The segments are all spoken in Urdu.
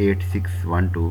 8612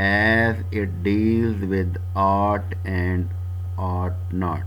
as it deals with art and art not.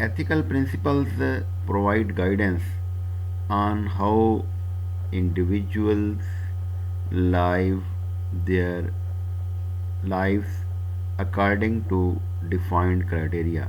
Ethical principles provide guidance on how individuals live their lives according to defined criteria.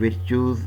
virtues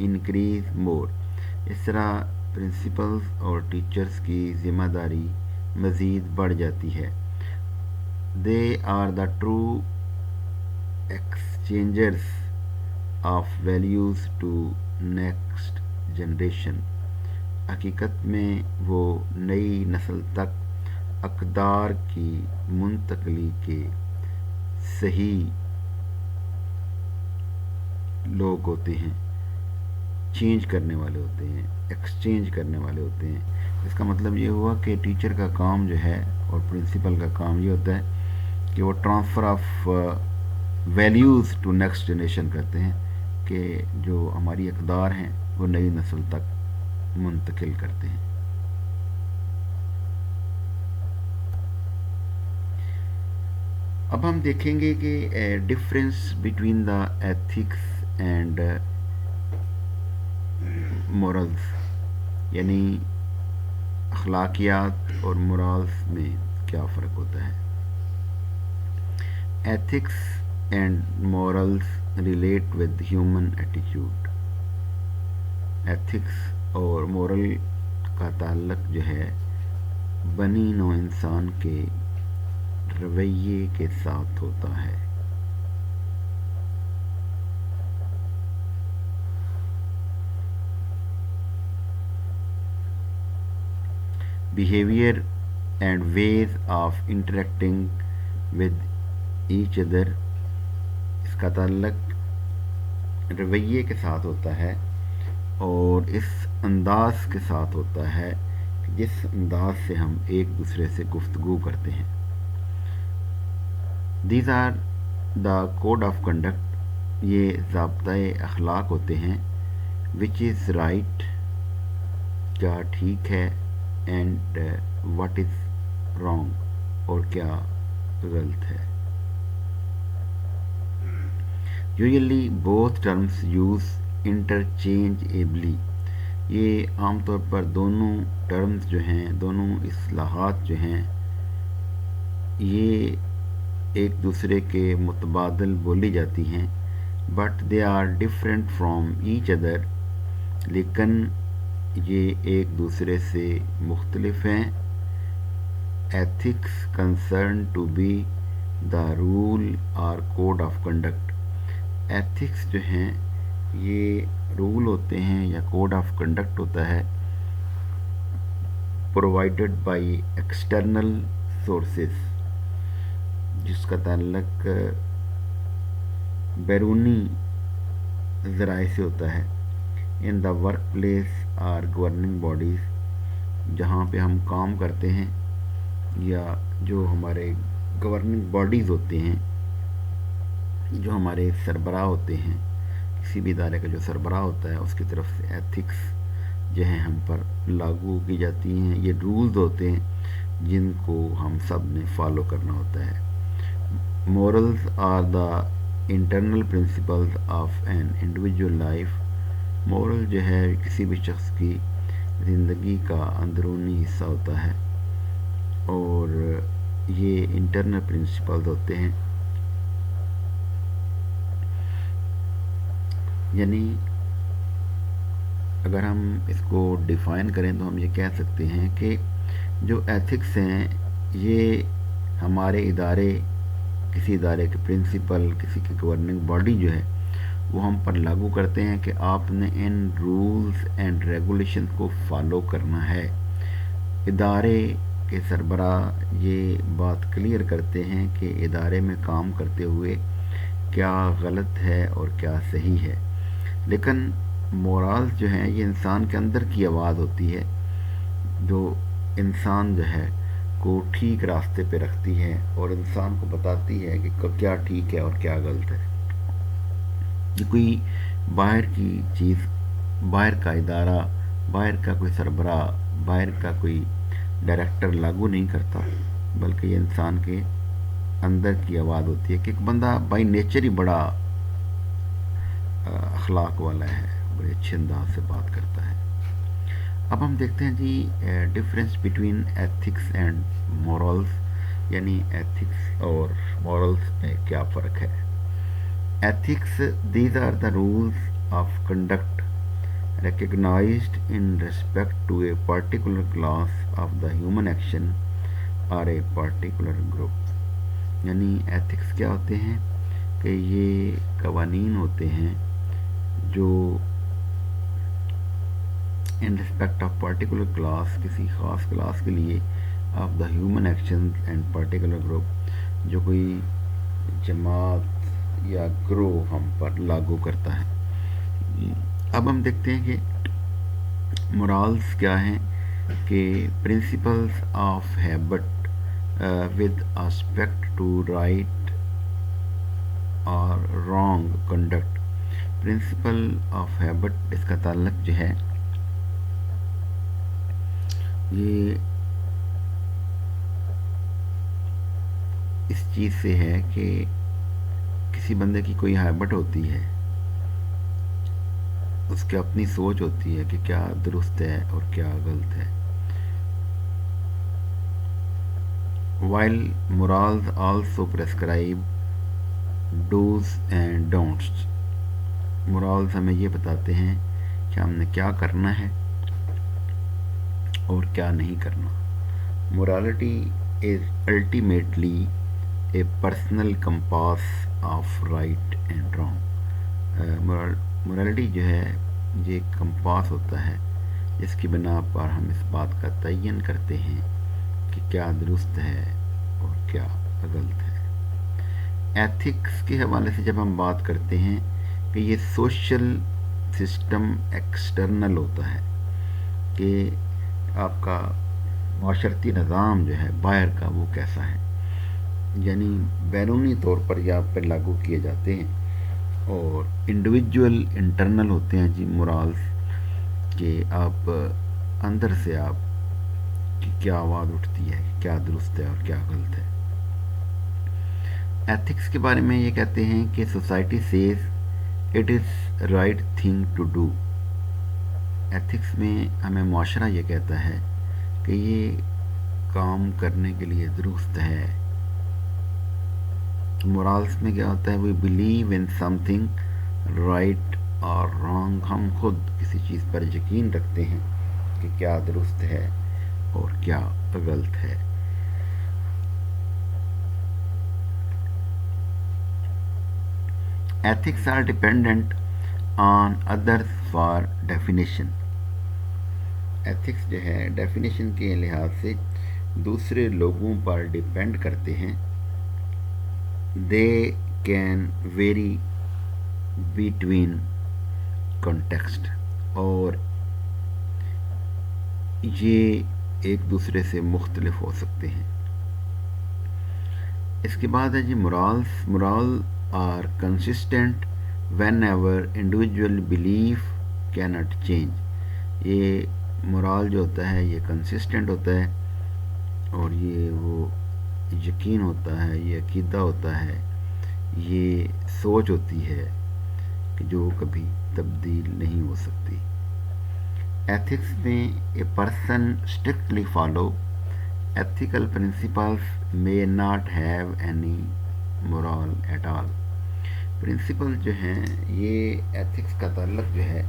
increase more. اس طرح پرنسپلز اور ٹیچرز کی ذمہ داری مزید بڑھ جاتی ہے. They are the true exchangers of values to next generation. حقیقت میں وہ نئی نسل تک اقدار کی منتقلی کے صحیح لوگ ہوتے ہیں، چینج کرنے والے ہوتے ہیں، ایکسچینج کرنے والے ہوتے ہیں. اس کا مطلب یہ ہوا کہ ٹیچر کا کام جو ہے اور پرنسپل کا کام یہ ہوتا ہے کہ وہ transfer of values to next generation کرتے ہیں، کہ جو ہماری اقدار ہیں وہ نئی نسل تک منتقل کرتے ہیں. اب ہم دیکھیں گے کہ difference between the ethics and morals, یعنی اخلاقیات اور مورالز میں کیا فرق ہوتا ہے. Ethics and morals relate with human attitude. Ethics اور مورل کا تعلق جو ہے بنی نوع انسان کے رویے کے ساتھ ہوتا ہے. Behaviour and ways of interacting with each other, اس کا تعلق رویے کے ساتھ ہوتا ہے اور اس انداز کے ساتھ ہوتا ہے جس انداز سے ہم ایک دوسرے سے گفتگو کرتے ہیں. These are the code of conduct, یہ ضابطۂ اخلاق ہوتے ہیں. وچ از رائٹ، کیا ٹھیک ہے، اینڈ واٹ از رانگ، اور کیا غلط ہے. Usually both terms use interchangeably, یہ عام طور پر دونوں ٹرمز جو ہیں، دونوں اصطلاحات جو ہیں، یہ ایک دوسرے کے متبادل بولی جاتی ہیں. But they are different from each other, لیکن یہ ایک دوسرے سے مختلف ہیں. Ethics concern to be the rule اور کوڈ آف کنڈکٹ. ایتھکس جو ہیں یہ رول ہوتے ہیں یا کوڈ آف کنڈکٹ ہوتا ہے پرووائڈڈ بائی ایکسٹرنل سورسز، جس کا تعلق بیرونی ذرائع سے ہوتا ہے. ان دا ورک پلیس اور گورننگ باڈیز، جہاں پہ ہم کام کرتے ہیں یا جو ہمارے گورننگ باڈیز ہوتے ہیں، جو ہمارے سربراہ ہوتے ہیں، کسی بھی ادارے کا جو سربراہ ہوتا ہے اس کی طرف سے ایتھکس جو ہیں ہم پر لاگو کی جاتی ہیں. یہ رولز ہوتے ہیں جن کو ہم سب نے فالو کرنا ہوتا ہے. Morals are the internal principles of an individual life. Moral جو ہے کسی بھی شخص کی زندگی کا اندرونی حصہ ہوتا ہے اور یہ انٹرنل پرنسپلز ہوتے ہیں. یعنی اگر ہم اس کو ڈیفائن کریں تو ہم یہ کہہ سکتے ہیں کہ جو ایتھکس ہیں یہ ہمارے ادارے، کسی ادارے کے پرنسپل، کسی کی گورننگ باڈی جو ہے وہ ہم پر لاگو کرتے ہیں کہ آپ نے ان رولز اینڈ ریگولیشن کو فالو کرنا ہے. ادارے کے سربراہ یہ بات کلیئر کرتے ہیں کہ ادارے میں کام کرتے ہوئے کیا غلط ہے اور کیا صحیح ہے. لیکن مورالز جو ہیں یہ انسان کے اندر کی آواز ہوتی ہے جو انسان جو ہے کو ٹھیک راستے پہ رکھتی ہے اور انسان کو بتاتی ہے کہ کیا ٹھیک ہے اور کیا غلط ہے. یہ کوئی باہر کی چیز، باہر کا ادارہ، باہر کا کوئی سربراہ، باہر کا کوئی ڈائریکٹر لاگو نہیں کرتا، بلکہ یہ انسان کے اندر کی آواز ہوتی ہے کہ ایک بندہ بائی نیچر ہی بڑا اخلاق والا ہے، بڑے اچھے انداز سے بات کرتا ہے. اب ہم دیکھتے ہیں جی difference between ethics and morals, یعنی ایتھکس اور مورلز میں کیا فرق ہے. Ethics, these are the rules of conduct recognized in respect to a particular class of the human action or a particular group. یعنی ایتھکس کیا ہوتے ہیں کہ یہ قوانین ہوتے ہیں جو ان رسپیکٹ آف پارٹیکولر کلاس، کسی خاص کلاس کے لیے، of the human action and particular group, جو کوئی جماعت یا گروہ ہم پر لاگو کرتا ہے. اب ہم دیکھتے ہیں کہ مورالز کیا ہیں، کہ principles of habit with aspect to right اور wrong conduct. Principle of habit, اس کا تعلق جو ہے یہ اس چیز سے ہے کہ کسی بندے کی کوئی ہیبٹ ہوتی ہے، اس کی اپنی سوچ ہوتی ہے کہ کیا درست ہے اور کیا غلط ہے. while morals also prescribe do's and don'ts. morals ہمیں یہ بتاتے ہیں کہ ہم نے کیا کرنا ہے اور کیا نہیں کرنا. morality is ultimately a personal compass of right and wrong. morality جو ہے یہ ایک کمپاس ہوتا ہے جس کی بنا پر ہم اس بات کا تعین کرتے ہیں کہ کیا درست ہے اور کیا غلط ہے. ایتھکس کے حوالے سے جب ہم بات کرتے ہیں کہ یہ سوشل سسٹم ایکسٹرنل ہوتا ہے، کہ آپ کا معاشرتی نظام جو ہے باہر کا وہ کیسا ہے، یعنی بیرونی طور پر یہ آپ پہ لاگو کیے جاتے ہیں. اور انڈیویجول انٹرنل ہوتے ہیں جی مورالز، کہ آپ اندر سے آپ کی کیا آواز اٹھتی ہے، کیا درست ہے اور کیا غلط ہے. ایتھکس کے بارے میں یہ کہتے ہیں کہ society says it is right thing to do. Ethics میں ہمیں معاشرہ یہ کہتا ہے کہ یہ کام کرنے کے لیے درست ہے. مورالس میں کیا ہوتا ہے، we believe in something right اور رانگ. ہم خود کسی چیز پر یقین رکھتے ہیں کہ کیا درست ہے اور کیا غلط ہے. Ethics are dependent on others for definition. Ethics جو ہے ڈیفینیشن کے لحاظ سے دوسرے لوگوں پر ڈیپینڈ کرتے ہیں. They can very between context, اور یہ ایک دوسرے سے مختلف ہو سکتے ہیں. اس کے بعد ہے جی morals. moral are consistent whenever individual belief cannot change. یہ morال جو ہوتا ہے یہ کنسسٹنٹ ہوتا ہے، اور یہ وہ یقین ہوتا ہے، یہ عقیدہ ہوتا ہے، یہ سوچ ہوتی ہے کہ جو کبھی تبدیل نہیں ہو سکتی. ایتھکس میں a person strictly follow ethical principles may not have any moral at all. Principle جو ہیں یہ ایتھکس کا تعلق جو ہے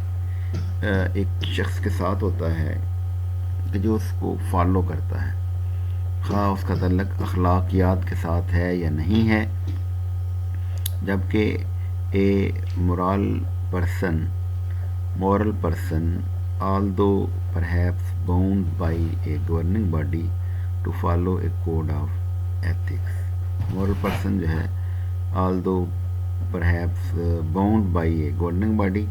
ایک شخص کے ساتھ ہوتا ہے کہ جو اس کو فالو کرتا ہے، خواہ اس کا تعلق اخلاقیات کے ساتھ ہے یا نہیں ہے. جبکہ اے moral person although perhaps bound by a governing body to follow a code of ethics. moral person جو ہے although perhaps bound by a governing body،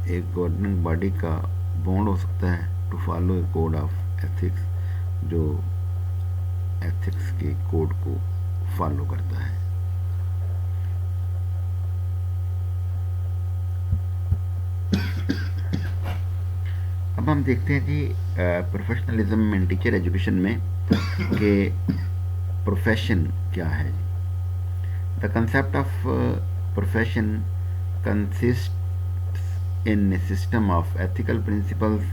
ایک گورننگ باڈی کا بونڈ ہو سکتا ہے to follow a code of ethics، جو ایتھکس کے کوڈ کو فالو کرتا ہے. اب ہم دیکھتے ہیں جی پروفیشنلزم ان ٹیچر ایجوکیشن میں کہ پروفیشن کیا ہے. The concept of profession consist in a system of ethical principles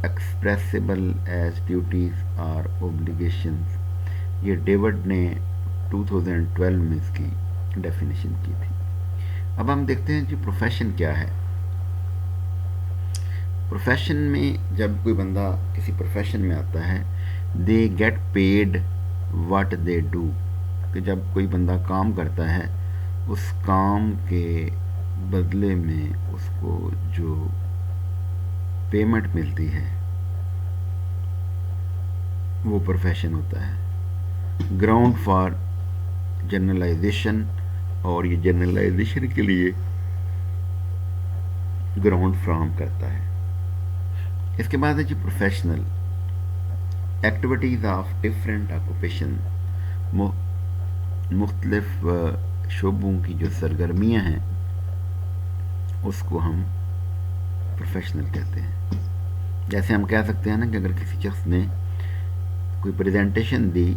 expressible as duties اور اوبلیگیشنز. یہ ڈیوڈ نے 2012 میں اس کی ڈیفینیشن کی تھی. اب ہم دیکھتے ہیں جی پروفیشن کیا ہے. پروفیشن میں جب کوئی بندہ کسی پروفیشن میں آتا ہے، they get paid what they do, کہ جب کوئی بندہ کام کرتا ہے اس کام کے بدلے میں اس کو جو پیمنٹ ملتی ہے وہ پروفیشن ہوتا ہے۔ گراؤنڈ فار جنرلائزیشن، اور یہ جنرلائزیشن کے لیے گراؤنڈ فراہم کرتا ہے۔ اس کے بعد ہے جی professional activities of different occupation, مختلف شعبوں کی جو سرگرمیاں ہیں اس کو ہم پروفیشنل کہتے ہیں۔ جیسے ہم کہہ سکتے ہیں نا کہ اگر کسی شخص نے کوئی پریزنٹیشن دی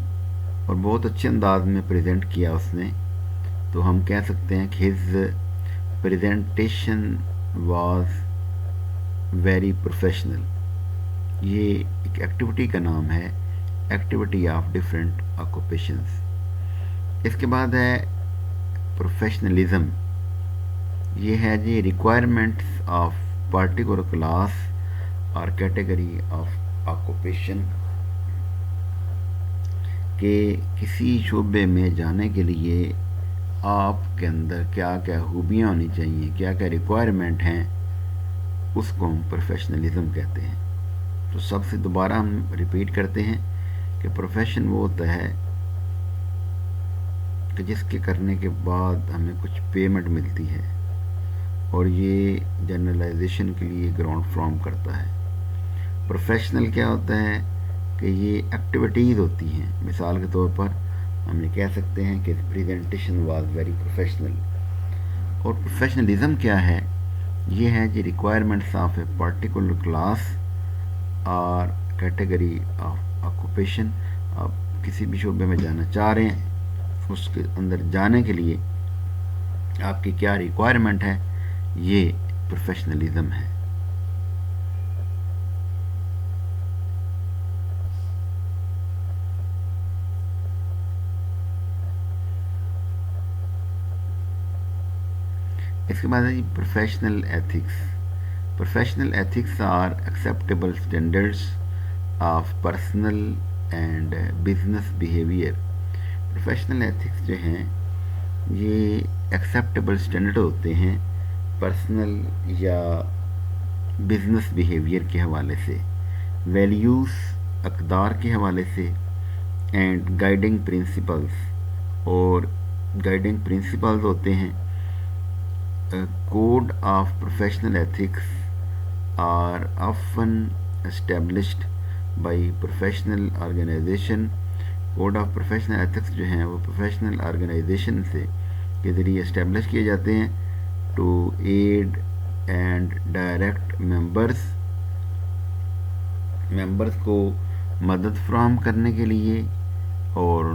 اور بہت اچھے انداز میں پریزنٹ کیا اس نے، تو ہم کہہ سکتے ہیں کہ his presentation was very professional. یہ ایک ایکٹیویٹی کا نام ہے، ایکٹیویٹی آف ڈفرینٹ آکوپیشنز۔ اس کے بعد ہے پروفیشنلزم، یہ ہے جی ریکوائرمنٹس آف پارٹیکولر کلاس اور کیٹیگری آف آکوپیشن، کہ کسی شعبے میں جانے کے لیے آپ کے اندر کیا کیا خوبیاں ہونی چاہیے، کیا کیا ریکوائرمنٹ ہیں، اس کو ہم پروفیشنلزم کہتے ہیں۔ تو سب سے دوبارہ ہم ریپیٹ کرتے ہیں کہ پروفیشن وہ ہوتا ہے کہ جس کے کرنے کے بعد ہمیں کچھ پیمنٹ ملتی ہے، اور یہ جنرلائزیشن کے لیے گراؤنڈ فراہم کرتا ہے۔ پروفیشنل کیا ہوتا ہے کہ یہ ایکٹیویٹیز ہوتی ہیں، مثال کے طور پر ہم یہ کہہ سکتے ہیں کہ پریزنٹیشن واز ویری پروفیشنل۔ اور پروفیشنلزم کیا ہے؟ یہ ہے جی requirements of a particular class اور کیٹیگری آف آکوپیشن۔ آپ کسی بھی شعبے میں جانا چاہ رہے ہیں، اس کے اندر جانے کے لیے آپ کی کیا ریکوائرمنٹ ہے، یہ پروفیشنلزم ہے۔ اس کے بعد ہے جی professional ethics. Professional ethics are acceptable standards of personal and business behaviour. Professional ethics جو ہیں یہ ایکسیپٹیبل اسٹینڈرڈ ہوتے ہیں پرسنل یا بزنس بیہیویئر کے حوالے سے، ویلیوز اقدار کے حوالے سے، اینڈ گائیڈنگ پرنسپلز، اور گائیڈنگ پرنسپلز ہوتے ہیں۔ Code of professional ethics are often established by professional organization. Code of professional ethics جو ہیں وہ پروفیشنل آرگنائزیشن سے کے ذریعے اسٹیبلش کیے جاتے ہیں، to aid and direct members کو مدد فراہم کرنے کے لیے اور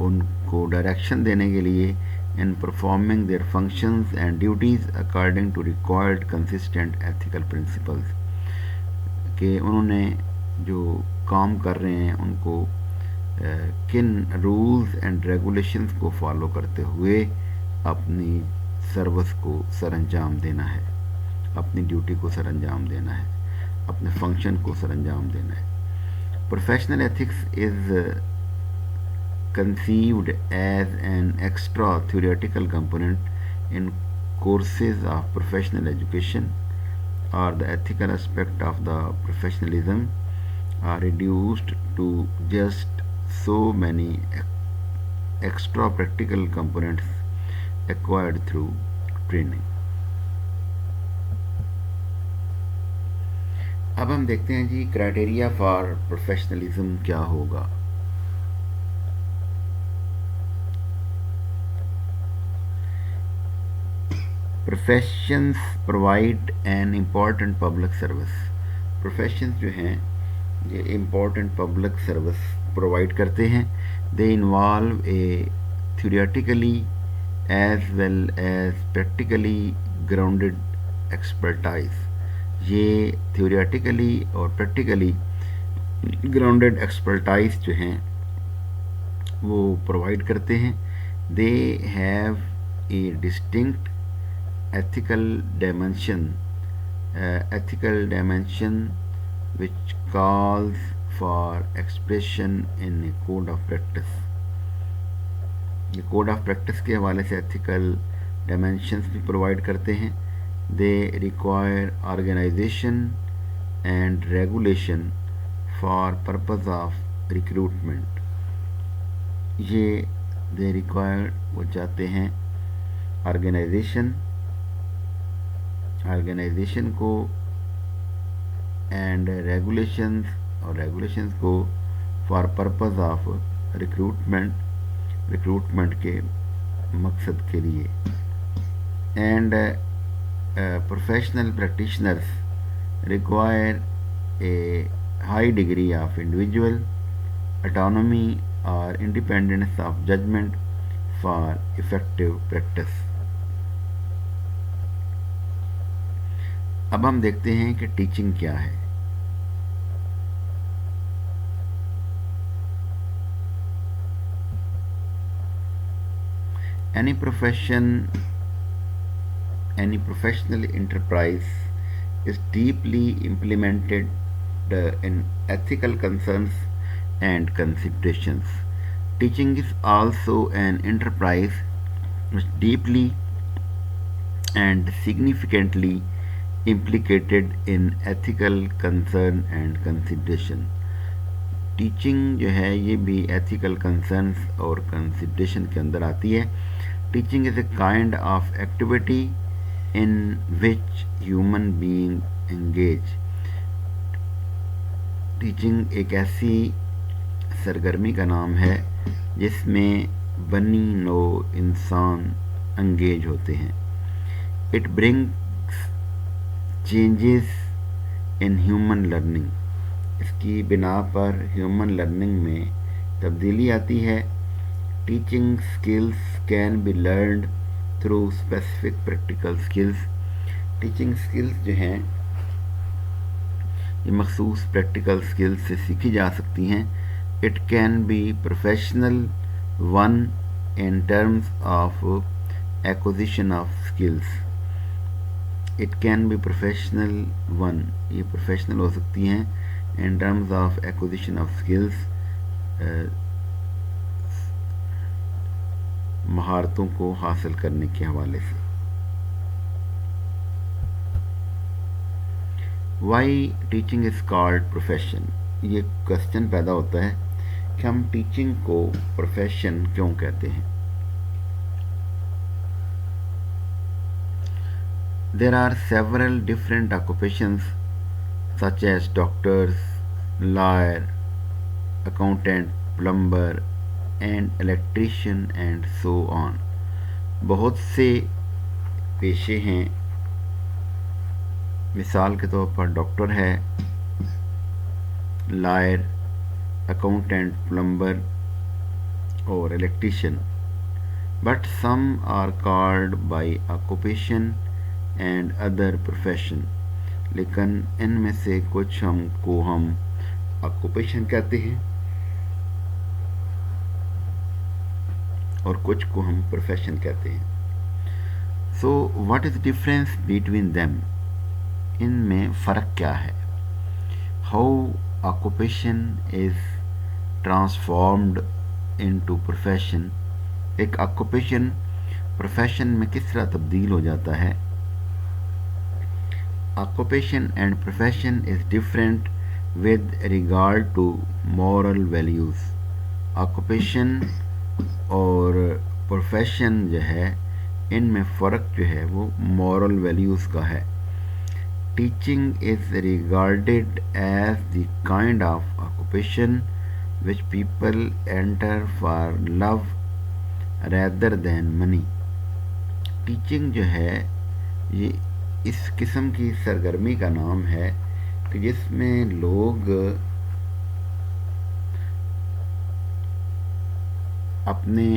ان کو ڈائریکشن دینے کے لیے in performing their functions and duties according to required consistent ethical principles، کہ انہوں نے جو کام کر رہے ہیں ان کو کن رولز اینڈ ریگولیشنز کو فالو کرتے ہوئے اپنی سروس کو سر انجام دینا ہے، اپنی ڈیوٹی کو سر انجام دینا ہے، اپنے فنکشن کو سر انجام دینا ہے۔ Professional ethics is conceived as an extra theoretical component in courses of professional education, or the ethical aspect of the professionalism are reduced to just so many extra practical components acquired through training۔ اب ہم دیکھتے ہیں جی کرائٹیریا فار پروفیشنلزم کیا ہوگا۔ Professions provide an important public service. Professions جو ہیں یہ امپورٹنٹ پبلک سروس پرووائڈ کرتے ہیں۔ They involve a theoretically as well as practically grounded expertise. یہ تھیوریٹیکلی اور پریکٹیکلی گراؤنڈڈ ایکسپرٹائز جو ہیں وہ پرووائڈ کرتے ہیں۔ They have a distinct ethical dimension ethical dimension which calls for expression in a code of practice. یہ کوڈ آف پریکٹس کے حوالے سے ایتھیکل ڈائمینشنس بھی پرووائڈ کرتے ہیں. They require organization and regulation for purpose of recruitment. یہ دے ریکوائر وہ چاہتے ہیں آرگنائزیشن کو اینڈ ریگولیشنز کو فار پرپز آف ریکروٹمنٹ کے مقصد کے لیے. And professional practitioners require a high degree of individual autonomy or independence of judgment for effective practice. اب ہم دیکھتے ہیں کہ ٹیچنگ کیا ہے. Any professional enterprise is deeply implemented in ethical concerns and considerations. Teaching is also an enterprise which deeply and significantly implicated in ethical concern and consideration. Teaching جو ہے یہ بھی ایتھیکل کنسرنس اور کنسیڈریشن کے اندر آتی ہے. Teaching is a kind of activity in which human being engage. Teaching ایک ایسی سرگرمی کا نام ہے جس میں بنی نو انسان انگیج ہوتے ہیں. It brings changes in human learning. اس کی بنا پر ہیومن لرننگ میں تبدیلی آتی ہے. Teaching skills can be learned through specific practical skills. Teaching skills جو ہیں یہ مخصوص پریکٹیکل اسکلس سے سیکھی جا سکتی ہیں. It can be professional one in terms of acquisition of skills. It can be professional one. یہ professional ہو سکتی ہیں in terms of acquisition of skills. مہارتوں کو حاصل کرنے کے حوالے سے. Why teaching is called profession? یہ کوشچن پیدا ہوتا ہے کہ ہم ٹیچنگ کو پروفیشن کیوں کہتے ہیں. There are several different occupations such as doctors, lawyer, accountant, plumber and electrician and so on. بہت سے پیشے ہیں. مثال کے طور پر ڈاکٹر ہے, لائر, اکاؤنٹنٹ, پلمبر اور electrician. But some are called by occupation and other profession. لیکن ان میں سے کچھ کو ہم آکوپیشن کہتے ہیں اور کچھ کو ہم پروفیشن کہتے ہیں. So what is difference between them? ان میں فرق کیا ہے؟ How occupation is transformed into profession. ایک آکوپیشن پروفیشن میں کس طرح تبدیل ہو جاتا ہے؟ Occupation and profession is different with regard to moral values. Occupation اور پروفیشن جو ہے ان میں فرق جو ہے وہ مورل ویلیوز کا ہے. Teaching is regarded as the kind of occupation which people enter for love rather than money. Teaching جو ہے یہ اس قسم کی سرگرمی کا نام ہے کہ جس میں لوگ اپنے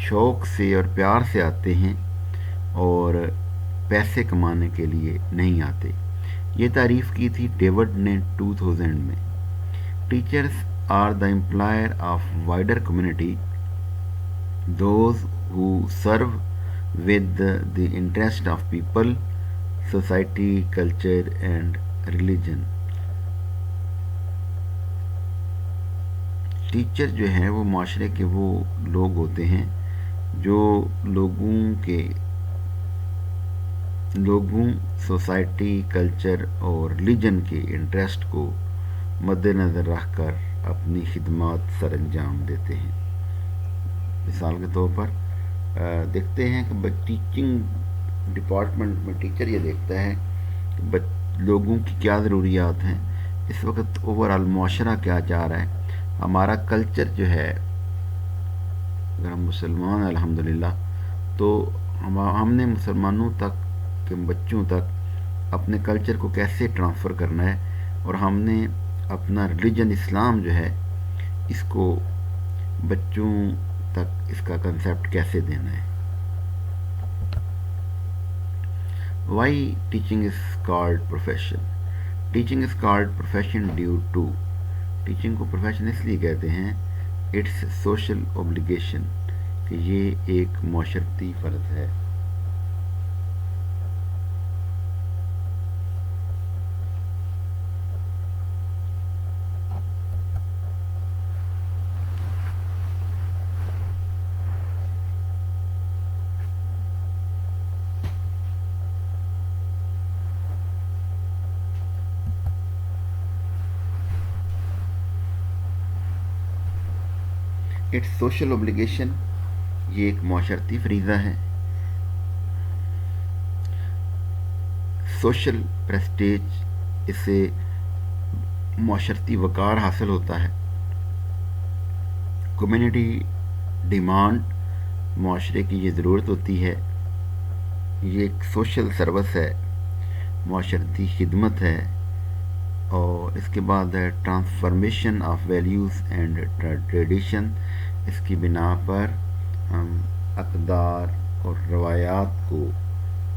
شوق سے اور پیار سے آتے ہیں اور پیسے کمانے کے لیے نہیں آتے. یہ تعریف کی تھی ڈیوڈ نے 2000 میں. Teachers are the employer of wider community, those who serve with the interest of people society, culture and religion. Teacher جو ہیں وہ معاشرے کے وہ لوگ ہوتے ہیں جو لوگوں، سوسائٹی، کلچر اور ریلیجن کے انٹرسٹ کو مد نظر رکھ کر اپنی خدمات سر انجام دیتے ہیں. مثال کے طور پر دیکھتے ہیں کہ ٹیچنگ ڈپارٹمنٹ میں ٹیچر یہ دیکھتا ہے کہ لوگوں کی کیا ضروریات ہیں، اس وقت اوور آل معاشرہ کیا چاہ رہا ہے. ہمارا کلچر جو ہے، اگر ہم مسلمان ہیں الحمدللہ، تو ہم نے مسلمانوں تک کے بچوں تک اپنے کلچر کو کیسے ٹرانسفر کرنا ہے، اور ہم نے اپنا ریلیجن اسلام جو ہے اس کو بچوں تک اس کا کنسیپٹ کیسے دینا ہے. Why teaching is called profession. Teaching is called profession due to. Teaching کو پروفیشن اس لیے کہتے ہیں، اٹس سوشل اوبلیگیشن، کہ یہ ایک معاشرتی فرض ہے. اٹس سوشل اوبلیگیشن، یہ ایک معاشرتی فریضہ ہے. سوشل پریسٹیج، اس سے معاشرتی وقار حاصل ہوتا ہے. کمیونٹی ڈیمانڈ، معاشرے کی یہ ضرورت ہوتی ہے. یہ ایک سوشل سروس ہے، معاشرتی خدمت ہے. اور اس کے بعد ہے transformation of values and tradition. اس کی بنا پر ہم اقدار اور روایات کو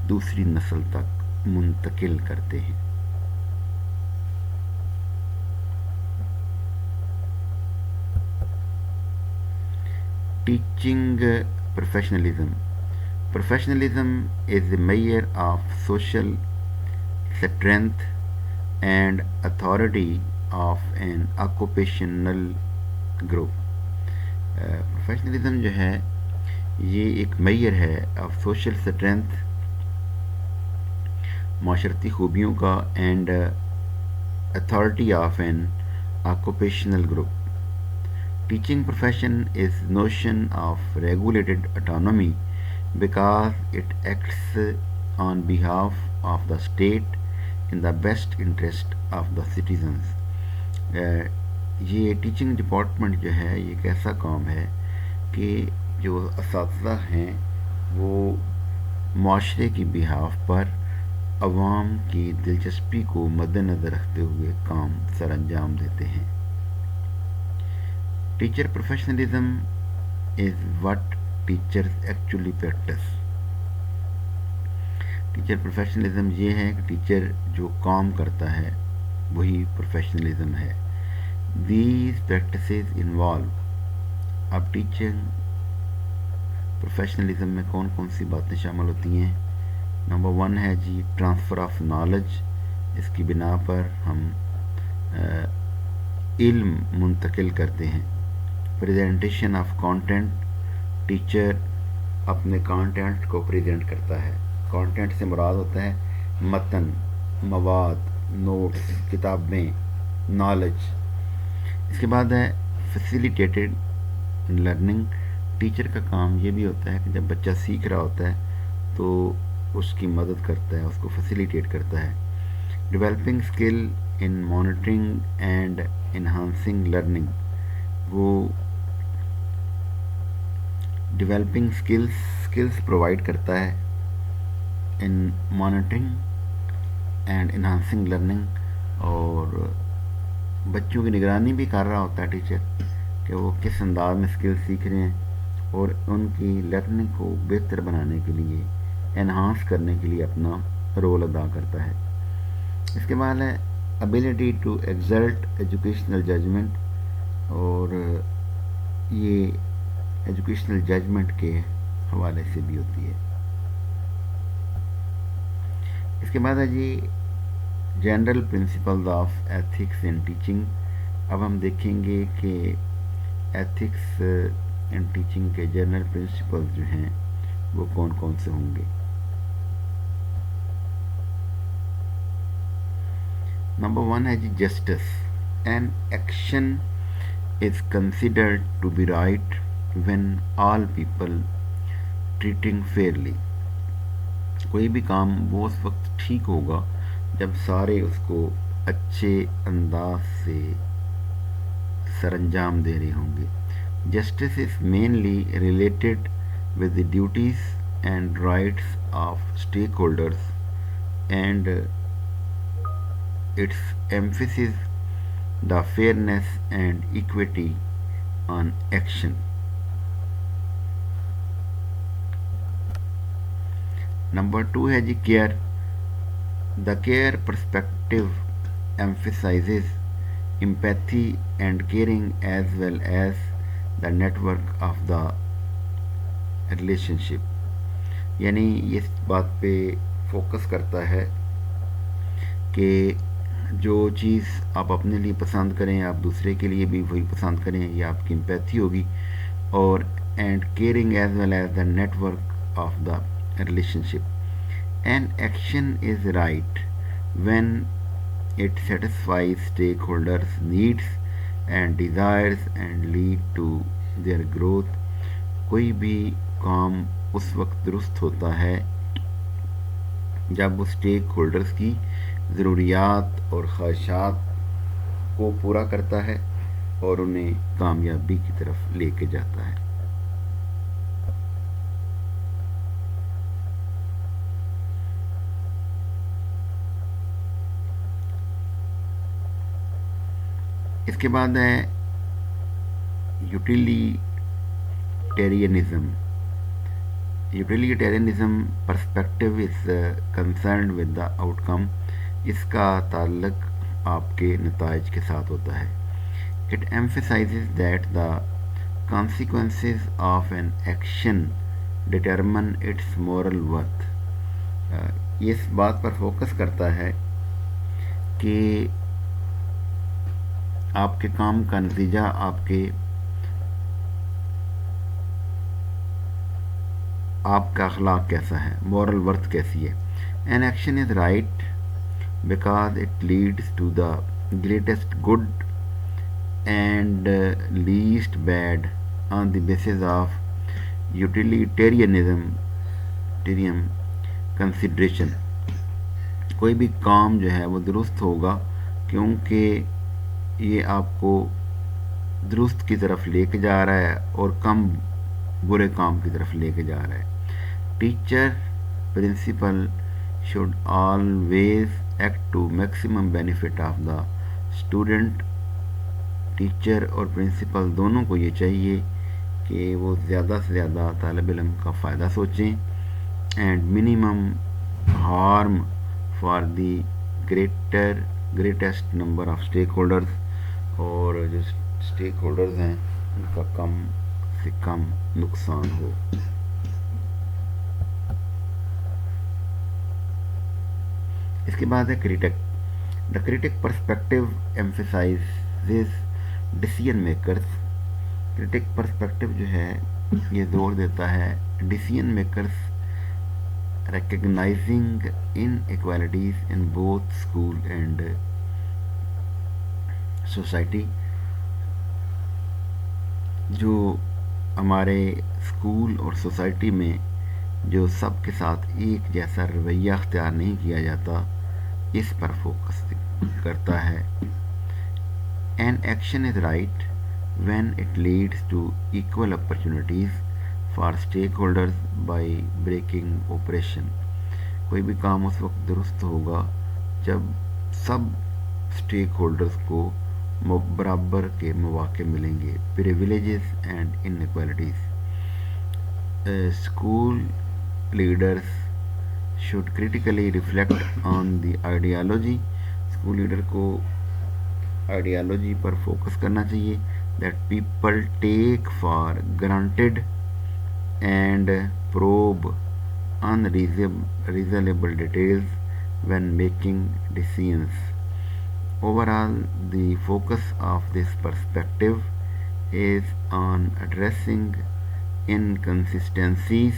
دوسری نسل تک منتقل کرتے ہیں. Teaching professionalism. Professionalism is the measure of social strength and authority of an occupational group. Professionalism جو ہے یہ ایک معیار ہے آف سوشل اسٹرینتھ، معاشرتی خوبیوں کا، and authority of an occupational group. Teaching profession is notion of regulated autonomy because it acts on behalf of the state in the best interest of the citizens. یہ ٹیچنگ ڈپارٹمنٹ جو ہے یہ ایک ایسا کام ہے کہ جو اساتذہ ہیں وہ معاشرے کی بہاف پر عوام کی دلچسپی کو مد نظر رکھتے ہوئے کام سر انجام دیتے ہیں. Teacher professionalism is what teachers actually practice. Teacher professionalism یہ ہے کہ ٹیچر جو کام کرتا ہے وہی پروفیشنلزم ہے. These practices involve. اب ٹیچنگ پروفیشنلزم میں کون کون سی باتیں شامل ہوتی ہیں؟ نمبر 1 ہے جی ٹرانسفر آف نالج. اس کی بنا پر ہم علم منتقل کرتے ہیں. Presentation of content. ٹیچر اپنے کانٹینٹ کو پریزنٹ کرتا ہے. کانٹینٹ سے مراد ہوتا ہے متن، مواد، نوٹس، کتابیں، نالج. اس کے بعد ہے فیسیلیٹیٹڈ لرننگ. ٹیچر کا کام یہ بھی ہوتا ہے کہ جب بچہ سیکھ رہا ہوتا ہے تو اس کی مدد کرتا ہے، اس کو فیسیلیٹیٹ کرتا ہے. Developing skill in monitoring and enhancing learning. وہ ڈیولپنگ اسکلس پرووائڈ کرتا ہے ان مانیٹرنگ اینڈ انہانسنگ لرننگ. اور بچوں کی نگرانی بھی کر رہا ہوتا ہے ٹیچر کہ وہ کس انداز میں اسکل سیکھ رہے ہیں اور ان کی لرننگ کو بہتر بنانے کے لیے، انہانس کرنے کے لیے اپنا رول ادا کرتا ہے. اس کے بعد ہے ability to exert educational judgement. اور یہ ایجوکیشنل ججمنٹ کے حوالے سے بھی ہوتی ہے. اس اس کے بعد ہے جی general principles of ethics in teaching. اب ہم دیکھیں گے کہ ایتھکس ان ٹیچنگ کے جنرل پرنسپلز جو ہیں وہ کون کون سے ہوں گے. نمبر 1 ہے جی justice. An action is considered to be right when all people treating fairly. کوئی بھی کام وہ اس وقت ٹھیک ہوگا جب سارے اس کو اچھے انداز سے سر انجام دے رہے ہوں گے. Justice is mainly related with the duties and rights of stakeholders and its emphasis the fairness and equity on action. Number 2 ہے جی care. The care perspective emphasizes empathy and caring as well as the network of the relationship. یعنی اس بات پہ فوکس کرتا ہے کہ جو چیز آپ اپنے لیے پسند کریں آپ دوسرے کے لیے بھی وہی پسند کریں، یہ آپ کی امپیتھی ہوگی. اور and caring as well as the network of the relationship. An action is right when it satisfies stakeholders needs and desires and lead to their growth. کوئی بھی کام اس وقت درست ہوتا ہے جب وہ اسٹیک ہولڈرس کی ضروریات اور خواہشات کو پورا کرتا ہے اور انہیں کامیابی کی طرف لے کے جاتا ہے. اس کے بعد ہے utilitarianism. Utilitarianism perspective is concerned with the outcome. اس کا تعلق آپ کے نتائج کے ساتھ ہوتا ہے. It emphasizes that the consequences of an action determine its moral worth. یہ اس بات پر فوکس کرتا ہے کہ آپ کے کام کا نتیجہ آپ کا اخلاق کیسا ہے، مورل ورتھ کیسی ہے. An action is right because it leads to the greatest good and least bad on the basis of utilitarianism consideration. کوئی بھی کام جو ہے وہ درست ہوگا کیونکہ یہ آپ کو درست کی طرف لے کے جا رہا ہے اور کم برے کام کی طرف لے کے جا رہا ہے. Teacher principal should always act to maximum benefit of the student. Teacher اور پرنسپل دونوں کو یہ چاہیے کہ وہ زیادہ سے زیادہ طالب علم کا فائدہ سوچیں and minimum harm for the greatest number of stake holders. اور جو اسٹیک ہولڈرز ہیں ان کا کم سے کم نقصان ہو. اس کے بعد ہے critic. The critic perspective emphasizes decision makers. Critic perspective جو ہے یہ زور دیتا ہے decision makers recognizing inequalities in both school and society. جو ہمارے اسکول اور سوسائٹی میں جو سب کے ساتھ ایک جیسا رویہ اختیار نہیں کیا جاتا اس پر فوکس کرتا ہے. An action is right when it leads to equal opportunities for stakeholders by breaking operation. کوئی بھی کام اس وقت درست ہوگا جب سب اسٹیک ہولڈرز کو برابر کے مواقع ملیں گے. Privileges and inequalities. School leaders should critically reflect on the ideology. School leader کو آئیڈیالوجی پر فوکس کرنا چاہیے that people take for granted and probe unreasonable details when making decisions. Overall, the focus of this perspective is on addressing inconsistencies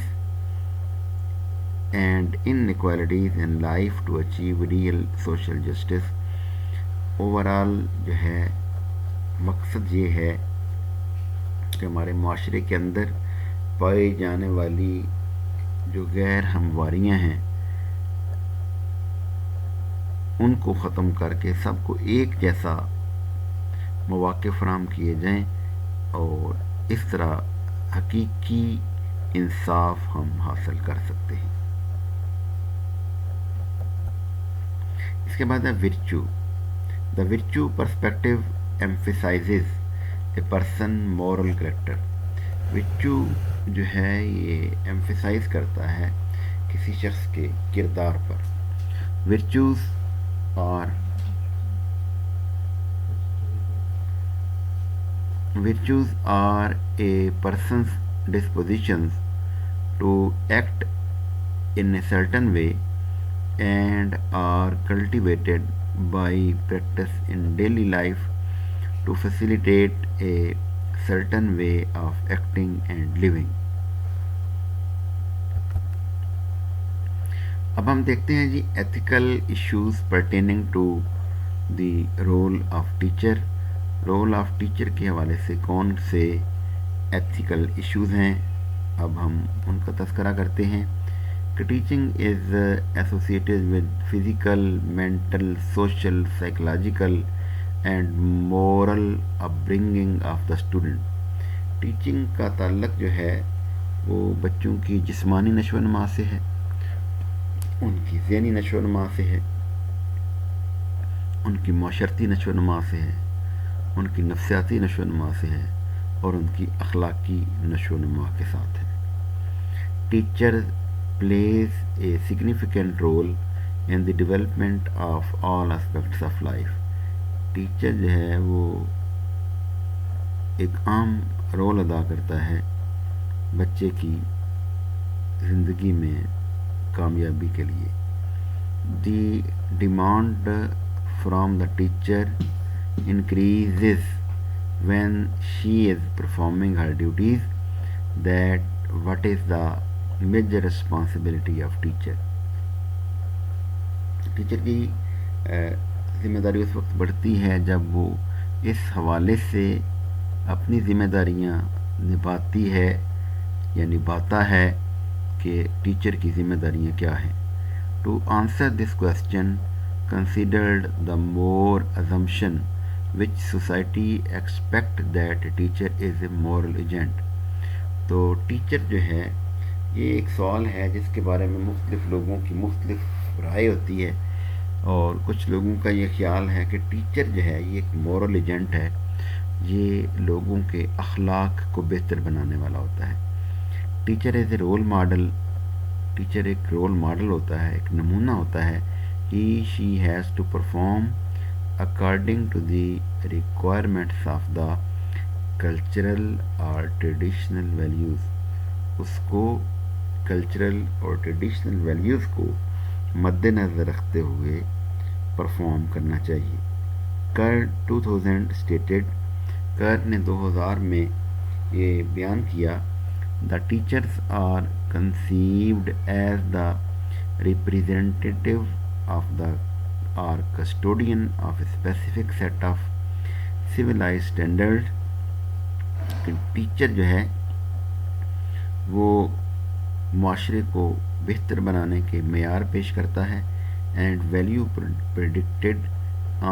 and inequalities in life to achieve real social justice. Overall جو ہے مقصد یہ ہے کہ ہمارے معاشرے کے اندر پائی جانے والی جو غیر ہمواریاں ہیں ان کو ختم کر کے سب کو ایک جیسا مواقع فراہم کیے جائیں اور اس طرح حقیقی انصاف ہم حاصل کر سکتے ہیں. اس کے بعد ہے virtue. The virtue perspective emphasizes a person moral character. Virtue جو ہے یہ ایمفیسائز کرتا ہے کسی شخص کے کردار پر. Virtues are a person's dispositions to act in a certain way and are cultivated by practice in daily life to facilitate a certain way of acting and living. اب ہم دیکھتے ہیں جی ethical issues pertaining to the role of teacher. Role of teacher کے حوالے سے کون سے ایتھیکل ایشوز ہیں اب ہم ان کا تذکرہ کرتے ہیں. کہ teaching is associated with physical, mental, social, psychological and moral up bringing of the student. Teaching کا تعلق جو ہے وہ بچوں کی جسمانی نشو و نما سے ہے، ان کی ذہنی نشو و نما سے ہے، ان کی معاشرتی نشو و نما سے ہے، ان کی نفسیاتی نشو و نما سے ہے اور ان کی اخلاقی نشو و نما کے ساتھ ہے. Teacher plays a significant role in the development of all aspects of life. Teacher جو ہے وہ ایک عام رول ادا کرتا ہے بچے کی زندگی میں کامیابی کے لیے. The demand from the teacher increases when she is performing her duties. That what is the major responsibility of teacher. Teacher کی ذمہ داری اس وقت بڑھتی ہے جب وہ اس حوالے سے اپنی ذمہ داریاں نبھاتی ہے یا نبھاتا ہے کہ ٹیچر کی ذمہ داریاں کیا ہیں. To answer this question considered the more assumption which society expect that a teacher is a moral agent. تو ٹیچر جو ہے یہ ایک سوال ہے جس کے بارے میں مختلف لوگوں کی مختلف رائے ہوتی ہے اور کچھ لوگوں کا یہ خیال ہے کہ ٹیچر جو ہے یہ ایک مورل ایجنٹ ہے، یہ لوگوں کے اخلاق کو بہتر بنانے والا ہوتا ہے. Teacher as a role model. Teacher ایک رول ماڈل ہوتا ہے، ایک نمونہ ہوتا ہے. she has to perform according to the requirements of the cultural or traditional values. اس کو کلچرل اور ٹریڈیشنل ویلیوز کو مد نظر رکھتے ہوئے پرفارم کرنا چاہیے. کر 2000 اسٹیٹڈ، کر نے 2000 میں یہ بیان کیا، the teachers are conceived as the representative of the or custodian of a specific set of civilized standards. Teacher جو ہے وہ معاشرے کو بہتر بنانے کے معیار پیش کرتا ہے and value predicted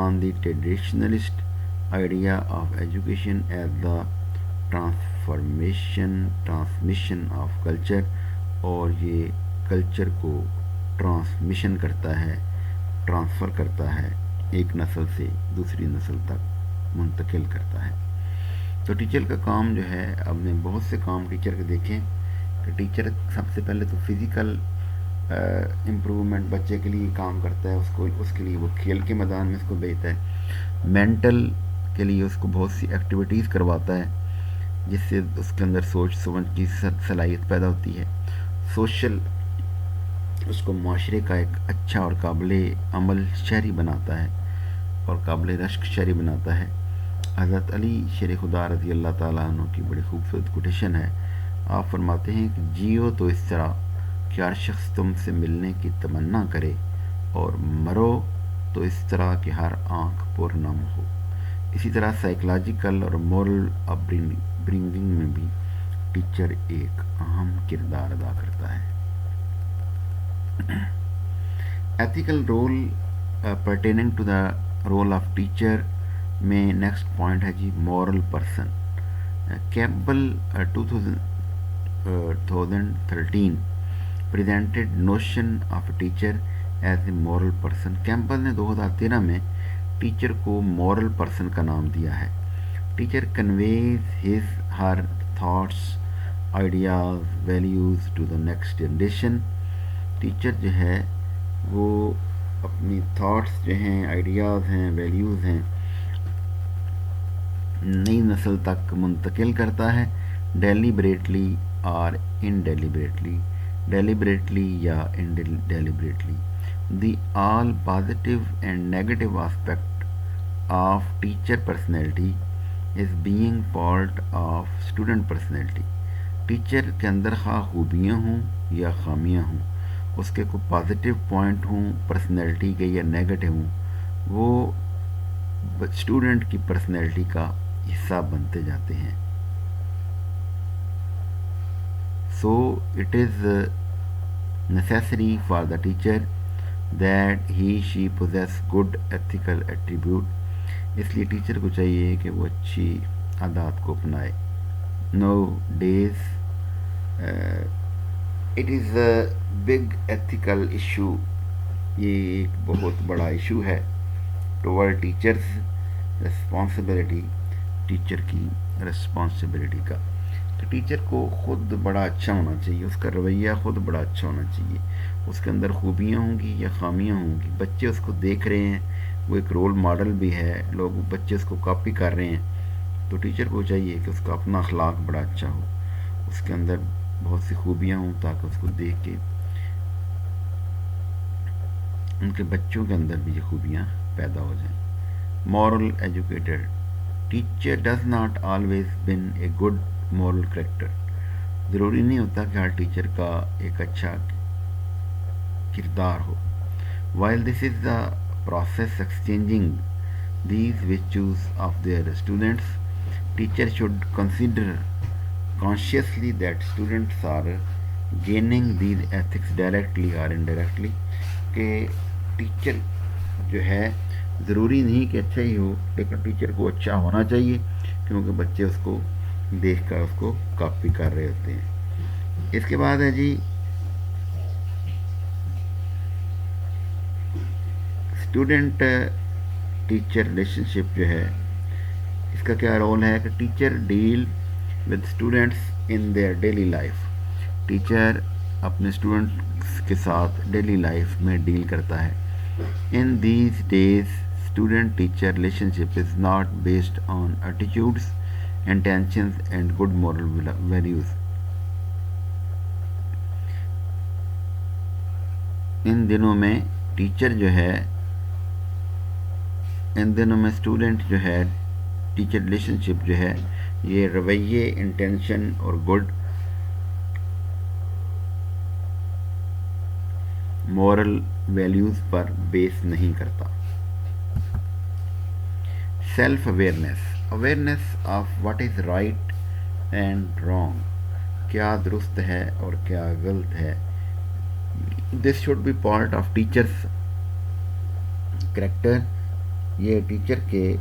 on the traditionalist idea of education as the transmission of culture. اور یہ کلچر کو ٹرانسمیشن کرتا ہے، ٹرانسفر کرتا ہے، ایک نسل سے دوسری نسل تک منتقل کرتا ہے. تو ٹیچر کا کام جو ہے، اب نے بہت سے کام ٹیچر کے دیکھیں کہ ٹیچر سب سے پہلے تو فزیکل امپرومنٹ بچے کے لیے کام کرتا ہے، اس کے لیے وہ کھیل کے میدان میں اس کو بھیجتا ہے. مینٹل کے لیے اس کو بہت سی ایکٹیویٹیز کرواتا ہے جس سے اس کے اندر سوچ سمجھ کی صلاحیت پیدا ہوتی ہے. سوشل اس کو معاشرے کا ایک اچھا اور قابل عمل شہری بناتا ہے اور قابل رشک شہری بناتا ہے۔ حضرت علی شیر خدا رضی اللہ تعالیٰ عنہ کی بڑی خوبصورت کوٹیشن ہے۔ آپ فرماتے ہیں کہ جیو تو اس طرح کہ ہر شخص تم سے ملنے کی تمنا کرے، اور مرو تو اس طرح کہ ہر آنکھ پر نم ہو۔ اسی طرح سائیکلوجیکل اور مورل اپ برنگنگ میں بھی ٹیچر ایک اہم کردار ادا کرتا ہے۔ Ethical role pertaining to the role of teacher میں نیکسٹ پوائنٹ ہے جی moral person. Campbell 2013 presented notion of a teacher as a moral person. Campbell نے 2013 میں ٹیچر کو مورل پرسن کا نام دیا ہے۔ Teacher conveys his her thoughts ideas values to the next generation. Teacher جو ہے وہ اپنی تھاٹس جو ہیں، آئیڈیاز ہیں، ویلیوز ہیں، نئی نسل تک منتقل کرتا ہے، ڈیلیبریٹلی اور انڈیلیبریٹلی، ڈیلیبریٹلی یا indeliberately. The all positive and negative aspect of teacher personality is being part of student personality. Teacher کے اندر خواہ خوبیاں ہوں یا خامیاں ہوں، اس کے کوئی پازیٹیو پوائنٹ ہوں پرسنالٹی کے یا نیگیٹو ہوں، وہ اسٹوڈنٹ کی پرسنالٹی کا حصہ بنتے جاتے ہیں۔ So it is necessary for the teacher that he she possess good ethical attribute۔ اس لیے ٹیچر کو چاہیے کہ وہ اچھی عادات کو اپنائے۔ Nowadays it is a big ethical issue, یہ ایک بہت بڑا ایشو ہے ٹوورڈ ٹیچرز رسپانسبلٹی، ٹیچر کی رسپانسبلٹی کا۔ تو ٹیچر کو خود بڑا اچھا ہونا چاہیے، اس کا رویہ خود بڑا اچھا ہونا چاہیے۔ اس کے اندر خوبیاں ہوں گی یا خامیاں ہوں گی، بچے اس کو دیکھ رہے ہیں، وہ ایک رول ماڈل بھی ہے، لوگ بچے اس کو کاپی کر رہے ہیں، تو ٹیچر کو چاہیے کہ اس کا اپنا اخلاق بڑا اچھا ہو، اس کے اندر بہت سی خوبیاں ہوں تاکہ اس کو دیکھ کے ان کے بچوں کے اندر بھی یہ خوبیاں پیدا ہو جائیں۔ Moral educator, teacher does not always been a good moral character. ضروری نہیں ہوتا کہ ہر ٹیچر کا ایک اچھا کردار ہو۔ While this is the process exchanging these ویچوز of their students, teacher should consider consciously that students are gaining these ethics directly اور انڈائریکٹلی، کہ ٹیچر جو ہے ضروری نہیں کہ اچھا ہی ہو، لیکن ٹیچر کو اچھا ہونا چاہیے کیونکہ بچے اس کو دیکھ کر اس کو کاپی کر رہے ہوتے ہیں۔ اس کے بعد ہے جی اسٹوڈنٹ ٹیچر ریلیشن شپ جو ہے، اس کا کیا رول ہے کہ teacher deal with students in their daily life. Teacher اپنے اسٹوڈنٹس کے ساتھ ڈیلی لائف میں ڈیل کرتا ہے۔ In these days student teacher relationship is not based on attitudes, intentions and good moral values. ان دنوں میں ٹیچر جو ہے، ان دنوں میں اسٹوڈنٹ جو ہے ٹیچر ریلیشن شپ جو ہے، یہ رویے، انٹینشن اور گڈ مورل ویلیوز پر بیس نہیں کرتا۔ Self awareness, awareness of what is right and wrong, کیا درست ہے اور کیا غلط ہے۔ This should be part of teachers character, یہ ٹیچر کے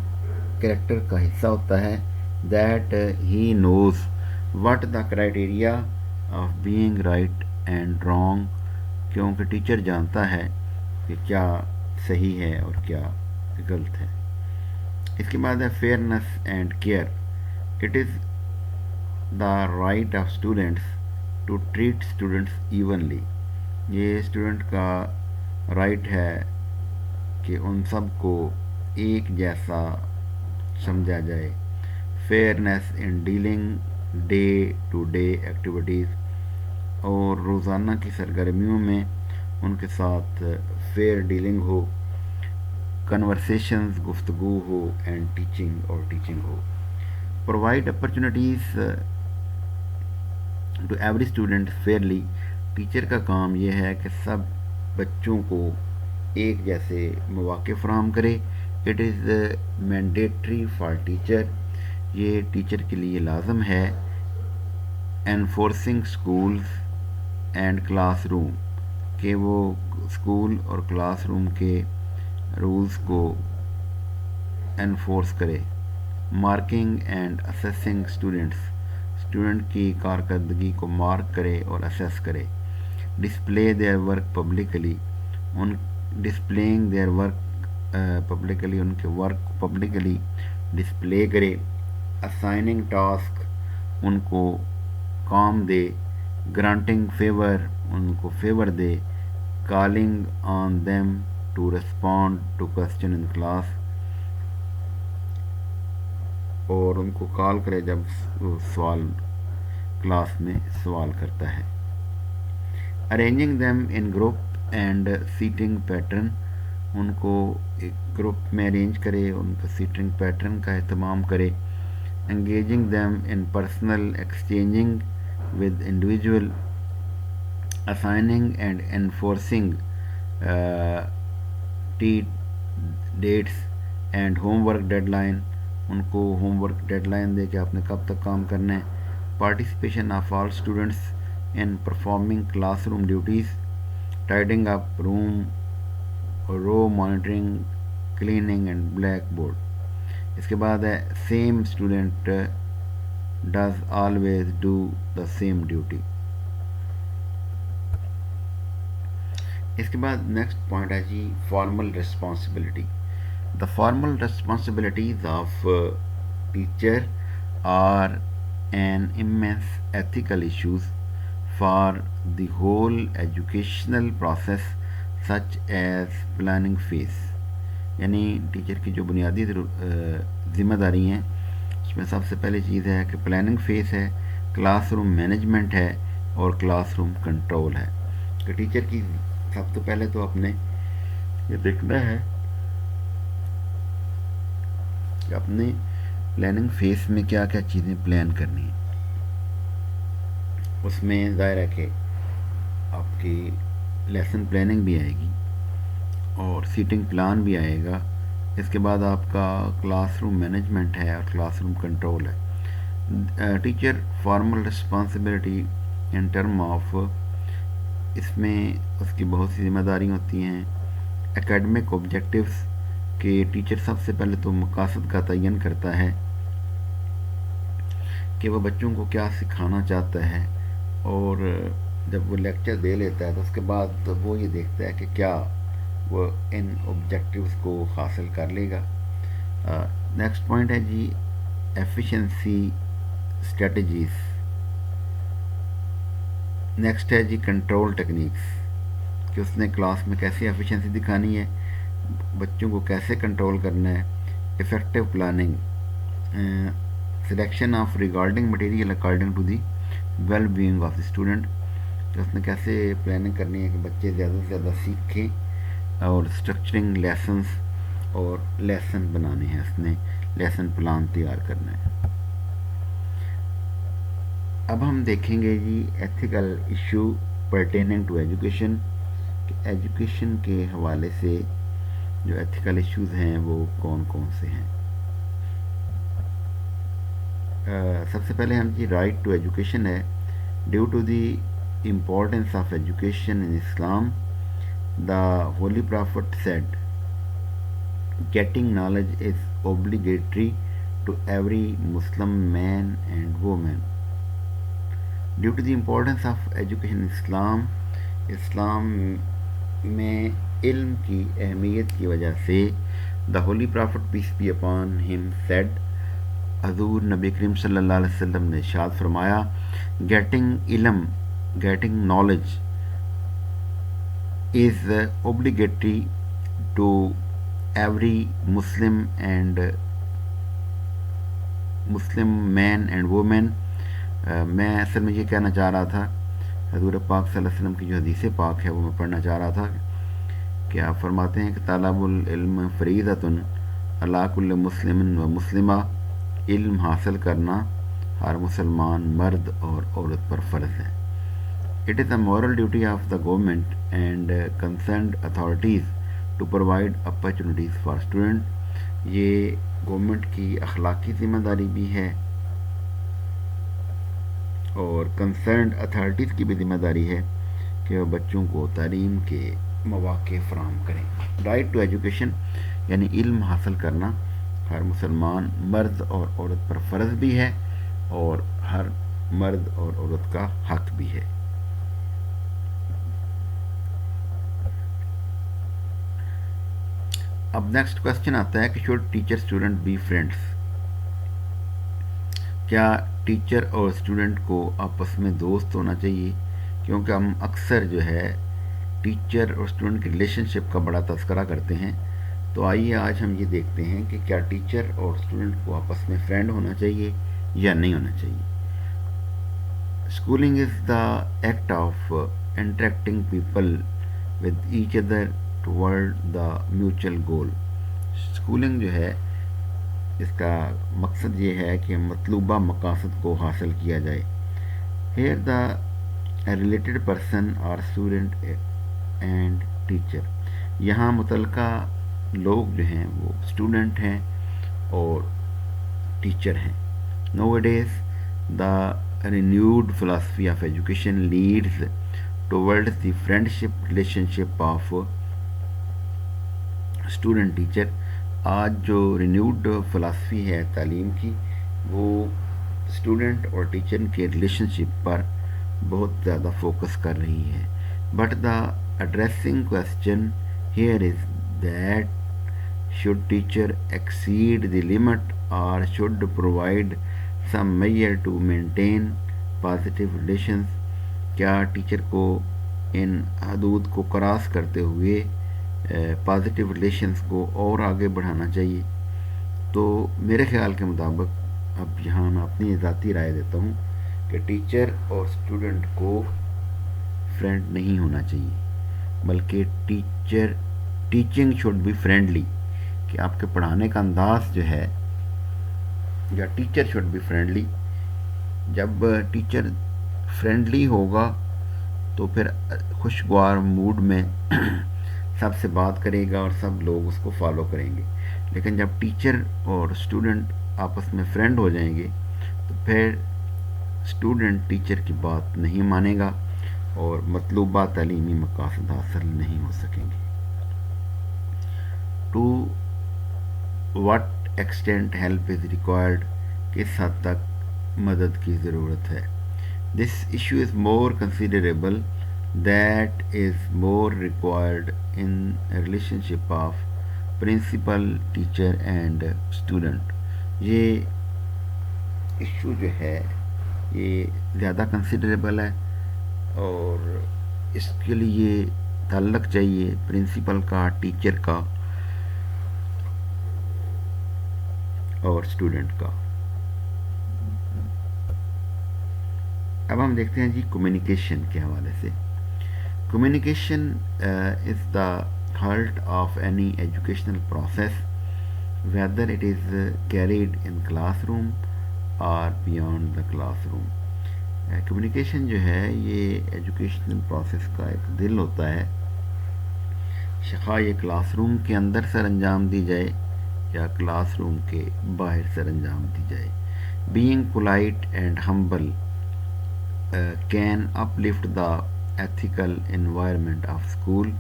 کریکٹر کا حصہ ہوتا ہے۔ That he knows what the criteria of being right and wrong, کیونکہ ٹیچر جانتا ہے کہ کیا صحیح ہے اور کیا غلط ہے۔ اس کے بعد ہے fairness and care, it is the right of students to treat students evenly, یہ اسٹوڈنٹ کا رائٹ ہے کہ ان سب کو ایک جیسا سمجھا جائے۔ Fairness in dealing day to day activities, اور روزانہ کی سرگرمیوں میں ان کے ساتھ فیئر ڈیلنگ ہو، کنورسیشنز گفتگو ہو، اینڈ ٹیچنگ ہو. Provide opportunities to every student fairly. Teacher کا کام یہ ہے کہ سب بچوں کو ایک جیسے مواقع فراہم کرے. It is mandatory for teacher. یہ ٹیچر کے لیے لازم ہے. Enforcing schools and class room, کہ وہ اسکول اور کلاس روم کے رولز کو انفورس کرے. Marking and assessing students, student کی کارکردگی کو مارک کرے اور اسیس کرے. Display their work publicly, displaying their work publicly, ان کے ورک کو پبلکلی ڈسپلے کرے. اسائننگ ٹاسک، ان کو کام دے. گرانٹنگ فیور، ان کو فیور دے. Calling on them to respond to question in class, اور ان کو کال کرے جب سوال کلاس میں سوال کرتا ہے. Arranging them in group and seating pattern, ان کو ایک گروپ میں ارینج کرے، ان کا سیٹنگ پیٹرن کا اہتمام کرے. Engaging them in personal exchanging with individual. Assigning and enforcing dates and homework deadline, ان کو ہوم ورک ڈیڈ لائن دے کہ آپ نے کب تک کام کرنا ہے. Participation of all students in performing classroom duties. Tidying up room, row monitoring, cleaning and blackboard. اس کے بعد ہے same student does always do the same duty. اس کے بعد نیکسٹ پوائنٹ ہے جی formal responsibility. The formal responsibilities of teacher are an immense ethical issues for the whole educational process such as planning phase. یعنی ٹیچر کی جو بنیادی ذمہ داری ہیں اس میں سب سے پہلی چیز ہے کہ پلاننگ فیز ہے، کلاس روم مینجمنٹ ہے، اور کلاس روم کنٹرول ہے. کہ ٹیچر کی سب سے پہلے تو اپنے یہ دیکھنا ہے کہ اپنے پلاننگ فیز میں کیا کیا چیزیں پلان کرنی ہیں. اس میں ظاہر ہے کہ آپ کی لیسن پلاننگ بھی آئے گی اور سیٹنگ پلان بھی آئے گا. اس کے بعد آپ کا کلاس روم مینجمنٹ ہے اور کلاس روم کنٹرول ہے. Teacher formal responsibility in term of, اس میں اس کی بہت سی ذمہ داریاں ہوتی ہیں. اکیڈمک آبجیکٹیوز، کہ ٹیچر سب سے پہلے تو مقاصد کا تعین کرتا ہے کہ وہ بچوں کو کیا سکھانا چاہتا ہے، اور جب وہ لیکچر دے لیتا ہے تو اس کے بعد وہ یہ دیکھتا ہے کہ کیا وہ ان آبجیکٹیوز کو حاصل کر لے گا. نیکسٹ پوائنٹ ہے جی ایفیشنسی اسٹریٹجیز. نیکسٹ ہے جی کنٹرول ٹیکنیکس، کہ اس نے کلاس میں کیسی ایفیشنسی دکھانی ہے، بچوں کو کیسے کنٹرول کرنا ہے. Effective planning, selection of regarding material according to the well being of the student, کہ اس نے کیسے پلاننگ کرنی ہے کہ بچے زیادہ سے زیادہ سیکھیں. اور اسٹرکچرنگ لیسنس، اور لیسن بنانے ہیں، اس نے لیسن پلان تیار کرنا ہے. اب ہم دیکھیں گے جی ethical issue pertaining to education, کہ ایجوکیشن کے حوالے سے جو ایتھیکل ایشوز ہیں وہ کون کون سے ہیں. سب سے پہلے ہم جی رائٹ ٹو ایجوکیشن ہے. Due to the importance of education in Islam, the holy prophet said getting knowledge is obligatory to every Muslim man and woman. Due to the importance of education in Islam، اسلام میں علم کی اہمیت کی وجہ سے the holy prophet peace be upon him said, حضور نبی کریم صلی اللہ علیہ وسلم نے ارشاد فرمایا، getting knowledge is obligatory to every Muslim man and woman. میں اصل میں یہ کہنا چاہ رہا تھا حضور پاک صلی اللہ علیہ وسلم کی جو حدیث پاک ہے وہ میں پڑھنا چاہ رہا تھا کہ آپ فرماتے ہیں کہ طالب العلم فریضۃ علی کل مسلم و مسلمہ، علم حاصل کرنا ہر مسلمان مرد اور عورت پر فرض ہے. It is a moral duty of the government and concerned authorities to provide opportunities for students. یہ گورنمنٹ کی اخلاقی ذمہ داری بھی ہے اور کنسرنڈ اتھارٹیز کی بھی ذمہ داری ہے کہ وہ بچوں کو تعلیم کے مواقع فراہم کریں. رائٹ ٹو ایجوکیشن یعنی علم حاصل کرنا ہر مسلمان مرد اور عورت پر فرض بھی ہے اور ہر مرد اور عورت کا حق بھی ہے. اب نیکسٹ کوشچن آتا ہے کہ should teacher student be friends. کیا ٹیچر اور اسٹوڈنٹ کو آپس میں دوست ہونا چاہیے؟ کیونکہ ہم اکثر جو ہے ٹیچر اور اسٹوڈنٹ کی ریلیشن شپ کا بڑا تذکرہ کرتے ہیں. تو آئیے آج ہم یہ دیکھتے ہیں کہ کیا ٹیچر اور اسٹوڈنٹ کو آپس میں فرینڈ ہونا چاہیے یا نہیں ہونا چاہیے. Schooling is the act of interacting people with each other toward the mutual goal. Schooling جو ہے اس کا مقصد یہ ہے کہ مطلوبہ مقاصد کو حاصل کیا جائے. Here the related person are student and teacher. یہاں متعلقہ لوگ جو ہیں وہ اسٹوڈنٹ ہیں اور ٹیچر ہیں. Nowadays the renewed philosophy of education leads towards the friendship relationship of student teacher. آج جو رینیوڈ فلاسفی ہے تعلیم کی وہ اسٹوڈنٹ اور ٹیچر کے ریلیشن شپ پر بہت زیادہ فوکس کر رہی ہے. But the addressing question here is that should teacher exceed the limit or should provide some measure to maintain positive relations. کیا ٹیچر کو ان حدود کو کراس کرتے ہوئے پازیٹیو ریلیشنز کو اور آگے بڑھانا چاہیے؟ تو میرے خیال کے مطابق اب یہاں میں اپنی ذاتی رائے دیتا ہوں کہ ٹیچر اور اسٹوڈنٹ کو فرینڈ نہیں ہونا چاہیے، بلکہ ٹیچنگ شوڈ بی فرینڈلی. کہ آپ کے پڑھانے کا انداز جو ہے یا ٹیچر شوڈ بی فرینڈلی. جب ٹیچر فرینڈلی ہوگا تو پھر خوشگوار موڈ میں سب سے بات کرے گا اور سب لوگ اس کو فالو کریں گے. لیکن جب ٹیچر اور اسٹوڈنٹ آپس میں فرینڈ ہو جائیں گے تو پھر اسٹوڈنٹ ٹیچر کی بات نہیں مانے گا اور مطلوبہ تعلیمی مقاصد حاصل نہیں ہو سکیں گے. To what extent help is required, کس حد تک مدد کی ضرورت ہے. This issue is more considerable that is more required in relationship of principal teacher and student. یہ ایشو جو ہے یہ زیادہ کنسیڈریبل ہے اور اس کے لیے تعلق چاہیے پرنسپل کا، ٹیچر کا اور اسٹوڈنٹ کا. اب ہم دیکھتے ہیں جی کمیونیکیشن کے حوالے سے. Communication is the heart of any educational process whether it is carried in classroom or beyond the classroom. Communication جو ہے یہ ایجوکیشنل پروسیس کا ایک دل ہوتا ہے، خواہ یہ کلاس روم کے اندر سر انجام دی جائے یا کلاس روم کے باہر سر انجام دی جائے. Being polite and humble can uplift the ethical environment of school.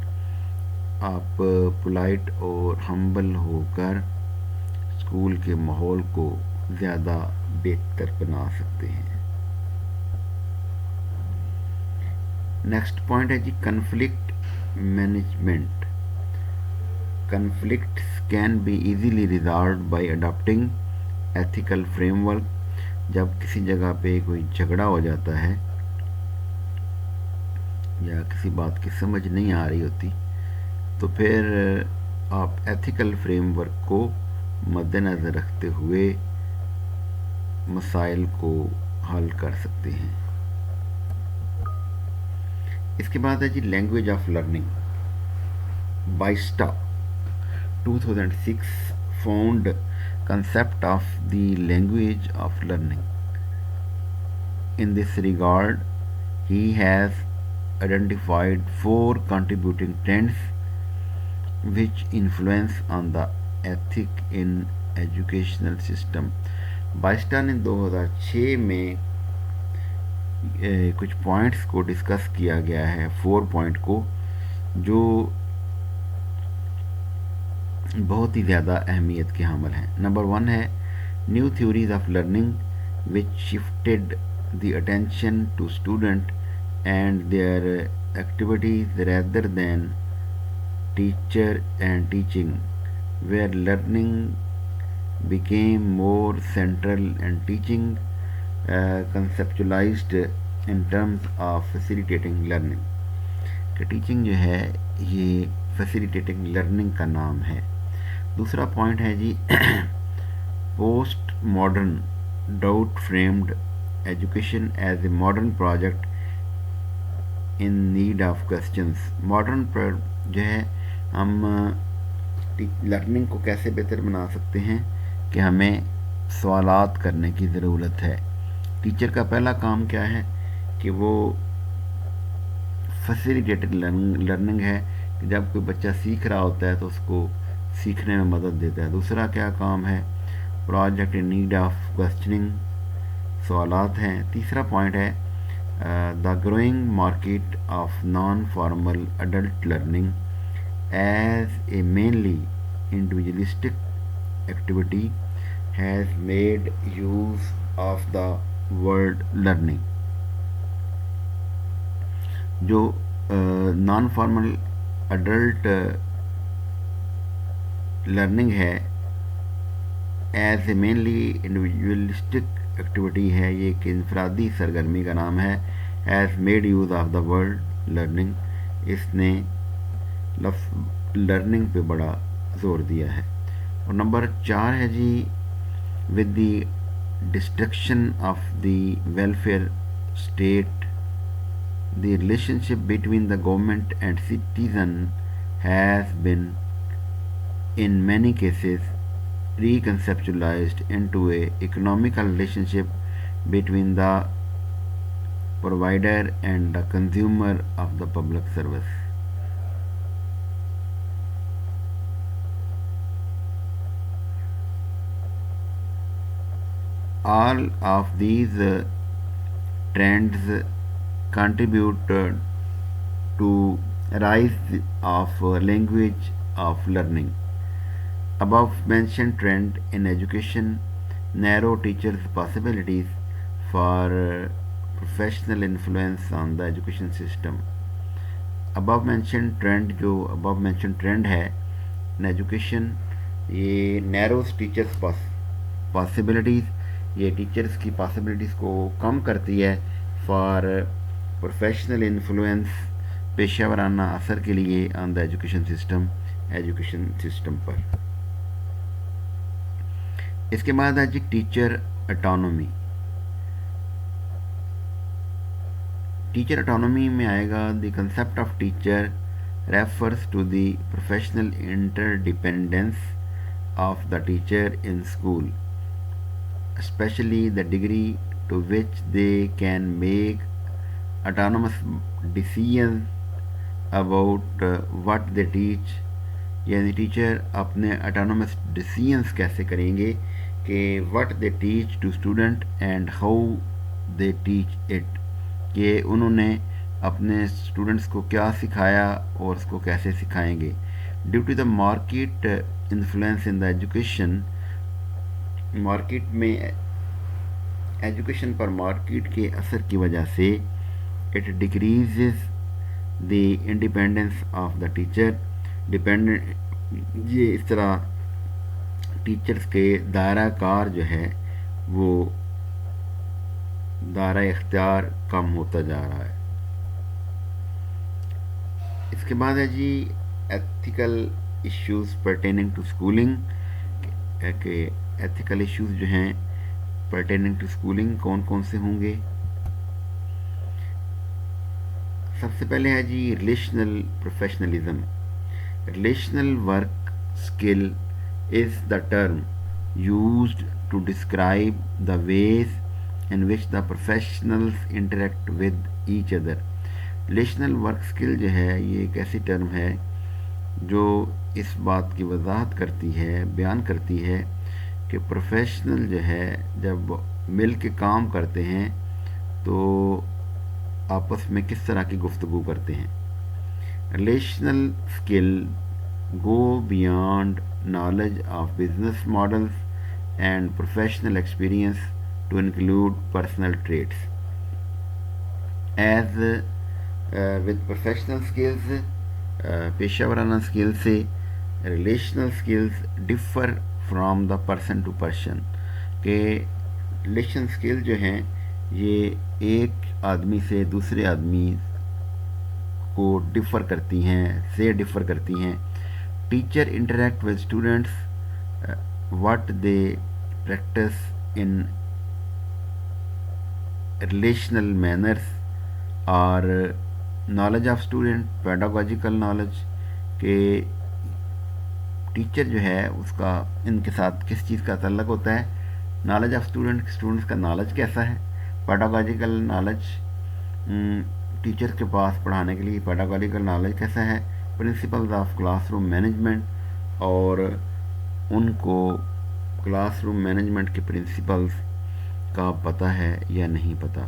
آپ پولائٹ اور ہمبل ہو کر اسکول کے ماحول کو زیادہ بہتر بنا سکتے ہیں. نیکسٹ پوائنٹ ہے جی conflict management. Conflicts can be easily resolved by adopting ethical framework. جب کسی جگہ پہ کوئی جھگڑا ہو جاتا ہے یا کسی بات کی سمجھ نہیں آ رہی ہوتی تو پھر آپ ایتھیکل فریم ورک کو مد نظر رکھتے ہوئے مسائل کو حل کر سکتے ہیں. اس کے بعد ہے جی language of learning. Biesta 2006 found concept of the language of learning. In this regard, he has identified 4 contributing trends which influence on the ethic in educational system. بائسٹا نے 2006 میں کچھ پوائنٹس کو ڈسکس کیا گیا ہے، 4 پوائنٹ کو، جو بہت ہی زیادہ اہمیت کے حامل ہیں. نمبر 1 ہے new theories of learning which shifted the attention to student and their activities rather than teacher and teaching where learning became more central and teaching conceptualized in terms of facilitating learning. کہ ٹیچنگ جو ہے یہ فیسیلیٹیٹنگ لرننگ کا نام ہے. دوسرا پوائنٹ ہے جی post modern doubt framed education as a modern project in need of questions. Modern پر جو ہے ہم لرننگ کو کیسے بہتر بنا سکتے ہیں کہ ہمیں سوالات کرنے کی ضرورت ہے. ٹیچر کا پہلا کام کیا ہے کہ وہ فیسیلیٹیٹڈ لرننگ ہے کہ جب کوئی بچہ سیکھ رہا ہوتا ہے تو اس کو سیکھنے میں مدد دیتا ہے. دوسرا کیا کام ہے؟ Project in need of questioning, سوالات ہیں. تیسرا پوائنٹ ہے the growing market of non formal adult learning as a mainly individualistic activity has made use of the word learning. جو نان فارمل اڈلٹ لرننگ ہے as a mainly individualistic activity ہے، یہ ایک انفرادی سرگرمی کا نام ہے. As made use of the word learning, اس نے لفظ لرننگ پہ بڑا زور دیا ہے. اور نمبر 4 ہے جی with the destruction of the welfare state the relationship between the government and citizen has been in many cases reconceptualized into a economical relationship between the provider and the consumer of the public service. All of these trends contribute to rise of language of learning. Above mentioned trend in education narrow teachers' possibilities for professional influence on the education system. above mentioned trend جو above mentioned trend ہے in education، یہ narrows teachers possibilities، یہ ٹیچرس کی پاسبلٹیز کو کم کرتی ہے فار پروفیشنل انفلوئنس، پیشہ ورانہ اثر کے لیے آن دا ایجوکیشن سسٹم پر. اس کے بعد ہے جی ٹیچر اٹانومی. ٹیچر اٹانومی میں آئے گا the concept of teacher refers to the professional interdependence of the teacher in school, especially the degree to which they can make autonomous decisions about what they teach. یعنی ٹیچر اپنے autonomous decisions کیسے کریں گے کہ what they teach to student and how they teach it، کہ انہوں نے اپنے اسٹوڈنٹس کو کیا سکھایا اور اس کو کیسے سکھائیں گے. Due to the market influence in the education, market میں ایجوکیشن پر مارکیٹ کے اثر کی وجہ سے it decreases the independence of the teacher. یہ اس طرح ٹیچرز کے دائرہ کار جو ہے وہ دائرہ اختیار کم ہوتا جا رہا ہے. اس کے بعد ہے جی ethical issues pertaining to schooling, کہ ایتھیکل ایشوز جو ہیں پرٹیننگ ٹو اسکولنگ کون کون سے ہوں گے. سب سے پہلے ہے جی relational professionalism. Relational work skill is the term used to describe the ways in which the professionals interact with each other. Relational work skill جو ہے یہ ایک ایسی ٹرم ہے جو اس بات کی وضاحت کرتی ہے، بیان کرتی ہے کہ پروفیشنل جو ہے جب مل کے کام کرتے ہیں تو آپس میں کس طرح کی گفتگو کرتے ہیں. Relational skill go beyond knowledge of business models and professional experience to include personal traits. As with professional skills, پیشہ ورانہ اسکل سے relational skills differ from the person to person, کہ ریلیشن اسکل جو ہیں یہ ایک آدمی سے دوسرے آدمی کو ڈفر کرتی ہیں. Teacher interact with students what they practice in relational manners اور نالج آف اسٹوڈنٹ پیڈاگوجیکل نالج، کہ ٹیچر جو ہے اس کا ان کے ساتھ کس چیز کا تعلق ہوتا ہے. نالج آف اسٹوڈنٹس کا نالج کیسا ہے. پیڈاگوجیکل نالج، ٹیچر کے پاس پڑھانے کے لیے پیڈاگوجیکل نالج کیسا ہے. Principles of classroom management, اور ان کو کلاس روم مینجمنٹ کے پرنسپلز کا پتہ ہے یا نہیں پتہ.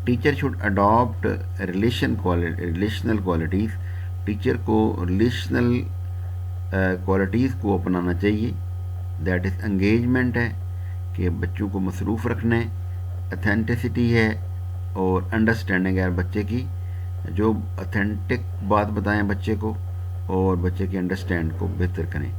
Teacher should adapt relational qualities. Teacher کو ریلیشنل کوالٹیز کو اپنانا چاہیے. دیٹ از انگیجمنٹ ہے کہ بچوں کو مصروف رکھنا ہے، اتھینٹسٹی ہے اور انڈرسٹینڈنگ ہے بچے کی، جو اتھینٹک بات بتائیں بچے کو اور بچے کے انڈرسٹینڈ کو بہتر کریں.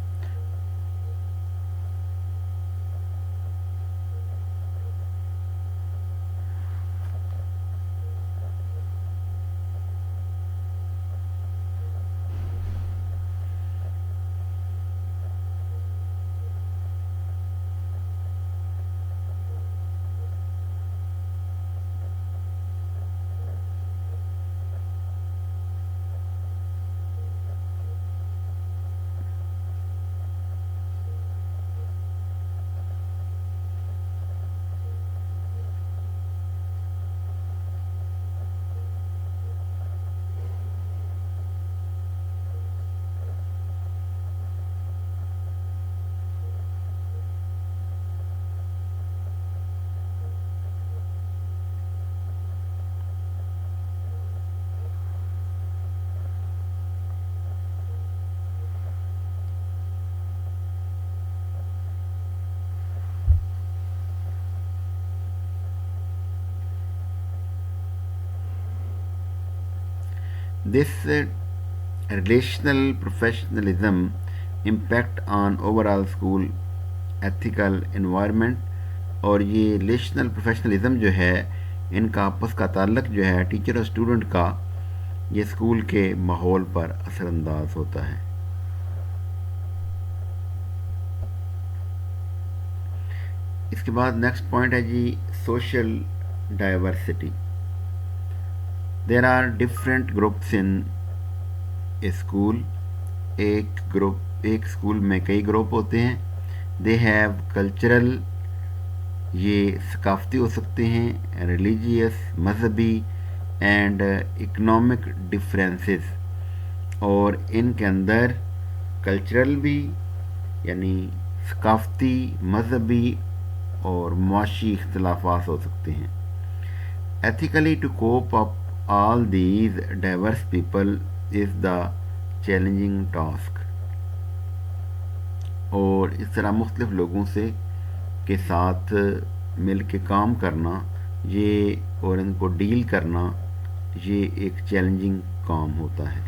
This relational professionalism impact on overall school ethical environment. اور یہ ریلیشنل پروفیشنلزم جو ہے ان کا آپس کا تعلق جو ہے ٹیچر اور اسٹوڈنٹ کا، یہ اسکول کے ماحول پر اثر انداز ہوتا ہے. اس کے بعد نیکسٹ پوائنٹ ہے جی social diversity. There are different groups in a school. ایک اسکول میں کئی گروپ ہوتے ہیں. دے ہیو کلچرل، یہ ثقافتی ہو سکتے ہیں، ریلیجیس مذہبی اینڈ اکنامک ڈفرینسز، اور ان کے اندر کلچرل بھی یعنی ثقافتی، مذہبی اور معاشی اختلافات ہو سکتے ہیں. Ethically to cope up all these diverse people is the challenging task. اور اس طرح مختلف لوگوں سے کے ساتھ مل کے کام کرنا یہ اور ان کو ڈیل کرنا یہ ایک چیلنجنگ کام ہوتا ہے.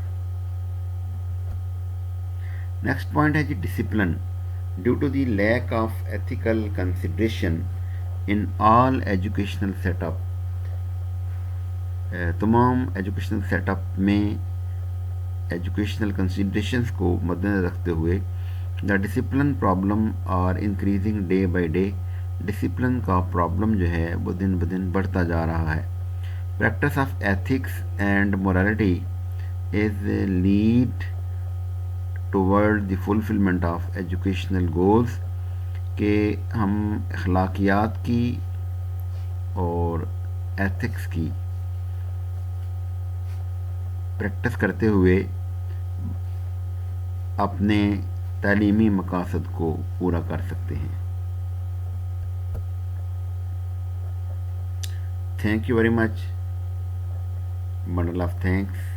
نیکسٹ پوائنٹ ہے جی discipline. Due to the lack of ethical consideration in all educational set up. تمام ایجوکیشنل سیٹ اپ میں ایجوکیشنل کنسیڈریشنز کو مد نظر رکھتے ہوئے the discipline problem are increasing day by day. Discipline کا پرابلم جو ہے وہ دن بدن بڑھتا جا رہا ہے. Practice of ethics and morality is a lead toward the fulfillment of educational goals کہ ہم اخلاقیات کی اور ایتھکس کی پریکٹس کرتے ہوئے اپنے تعلیمی مقاصد کو پورا کر سکتے ہیں. Thank you very much. Bundle of thanks.